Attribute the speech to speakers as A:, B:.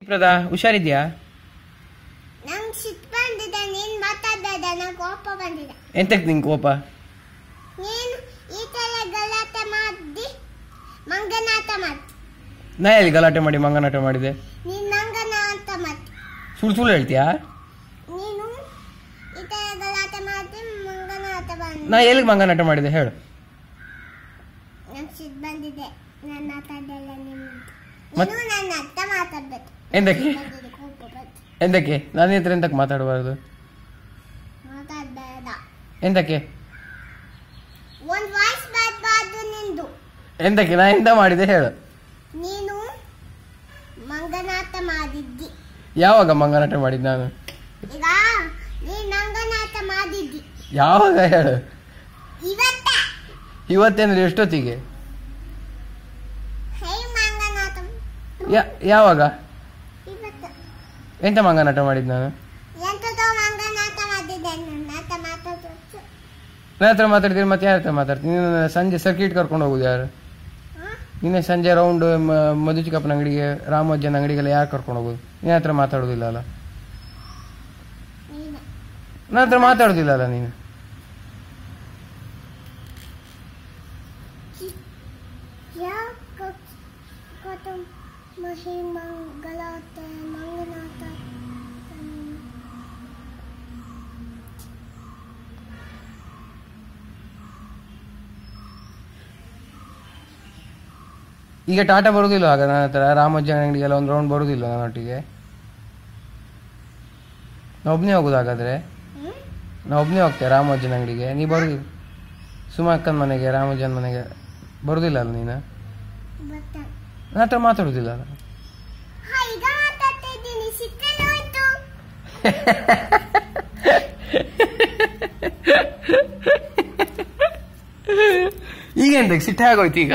A: ಪ್ರದಾ ಹುಷಾರಿದ್ಯಾ?
B: ನಂಗೆ ಸಿಟ್ಟು ಬಂದಿದೆ, ನೀನು ಮಾತಾಡ್ಬೇಡ, ನಂಗೆ ಕೋಪ ಬಂದಿದೆ.
A: ಎಂತಕ್ಕೆ ನಿಂಗೆ ಕೋಪ?
B: ನೀನು ಈ ಥರ ಗಲಾಟೆ ಮಾಡಿ ಮಂಗನಾಟ ಮಾಡಿ.
A: ನಾ ಎಲ್ಲಿ ಗಲಾಟೆ ಮಾಡಿ ಮಂಗನಾಟ ಮಾಡಿದೆ?
B: ನೀನು ಮಂಗನಾಟ ಮಾಡಿ
A: ಸುಳ್ಳು ಸುಳ್ಳು ಹೇಳ್ತೀಯಾ?
B: ನೀನು ಈ ಥರ ಗಲಾಟೆ ಮಾಡಿ ಮಂಗನಾಟ ಬಂದು.
A: ನಾ ಎಲ್ಲಿಗೆ ಮಂಗನಾಟ ಮಾಡಿದೆ ಹೇಳು?
B: ನಂಗೆ ಸಿಟ್ಟು ಬಂದಿದೆ, ನಾನು ಮಾತಾಡಲ್ಲ. ನೀನು ನನ್ನ ಅರ್ಥ ಮಾತಾಡ್ಬೇಕು.
A: ಎಂದಕ್ಕೆ
B: ಕೋಪ ಬಂತು.
A: ಎಂದಕ್ಕೆ ನನ್ನ ಹತ್ರ ಎಂತಕ್ಕೆ ಮಾತಾಡಬಾರ್ದು?
B: ಮಾತಾಡಬೇಡ.
A: ಎಂತಕ್ಕೆ
B: ಒಂದು ವಾಯ್ಸ್ ಬರಬಾರ್ದು ನಿಂದು.
A: ಎಂತಕ್ಕೆ ನಾ ಎಂತ ಮಾಡಿದೆ ಹೇಳು?
B: ನೀನು ಮಂಗನಾಟ ಮಾಡಿದ್ದಿ.
A: ಯಾವಾಗ ಮಂಗನಾಟ ಮಾಡಿದ್ದು ನಾನು?
B: ಈಗ ನೀನು ಮಂಗನಾಟ ಮಾಡಿದ್ದಿ.
A: ಯಾವಾಗ ಹೇಳು?
B: ಇವತ್ತ.
A: ಇವತ್ತೇಂದ್ರೆ ಎಷ್ಟೊತ್ತಿಗೆ?
B: ಹೇ ಮಂಗನಾಟ.
A: ಯಾವಾಗ?
B: ಇವತ್ತು.
A: ಎಂತ ಮಂಗನಾಟ ಮಾಡಿದ್ದು ನಾನು?
B: ಎಂತದೋ ಮಂಗನಾಟ ಮಾಡಿದ್ದೆ. ನನ್ನ ಹತ್ರ ಮಾತಾಡೋದು.
A: ನನ್ನ ಹತ್ರ ಮಾತಾಡ್ತೀನಿ, ಮತ್ತೆ ಯಾರ ಹತ್ರ ಮಾತಾಡ್ತೀನಿ? ನೀನು ಸಂಜೆ ಸರ್ಕಿಟ್ ಕರ್ಕೊಂಡು ಹೋಗುದು ಯಾರು? ನಿನ್ನೆ ಸಂಜೆ ರೌಂಡ್ ಮಧುಚಿಕಪ್ಪನ ಅಂಗಡಿಗೆ, ರಾಮೋಜ್ಜನ ಅಂಗಡಿಗೆಲ್ಲ ಯಾರು ಕರ್ಕೊಂಡು ಹೋಗುದು? ನಿನ್ನ ಹತ್ರ ಮಾತಾಡೋದಿಲ್ಲ ಅಲ್ಲ? ನನ್ನ ಹತ್ರ ಮಾತಾಡೋದಿಲ್ಲ ಅಲ್ಲ ನೀನು? ಈಗ ಟಾಟಾ ಬರುದಿಲ್ಲ ಆಗ ನನ್ನ ಹತ್ರ? ರಾಮೋಜ್ಜನ ಅಂಗಡಿಗೆಲ್ಲ ಒಂದು ರೌಂಡ್ ಬರುದಿಲ್ಲ ನನ್ನೊಟ್ಟಿಗೆ? ನಾ ಒಬ್ನೇ ಹೋಗುದು ಹಾಗಾದ್ರೆ? ನಾ ಒಬ್ನೇ ಹೋಗ್ತೇವೆ ರಾಮೋಜ್ಜನ ಅಂಗಡಿಗೆ, ನೀ ಬರುದಿಲ್ಲ? ಸುಮಕ್ಕನ ಮನೆಗೆ, ರಾಮೋಜ್ಜನ ಮನೆಗೆ ಬರುದಿಲ್ಲ ಅಲ್ಲ ನೀನು? ನನ್ನ ಹತ್ರ ಮಾತಾಡುದಿಲ್ಲ ಅಲ್ಲ? ಈಗ ಎಂತಕ್ಕೆ ಸಿಟ್ಟ ಆಗೋಯ್ತು ಈಗ?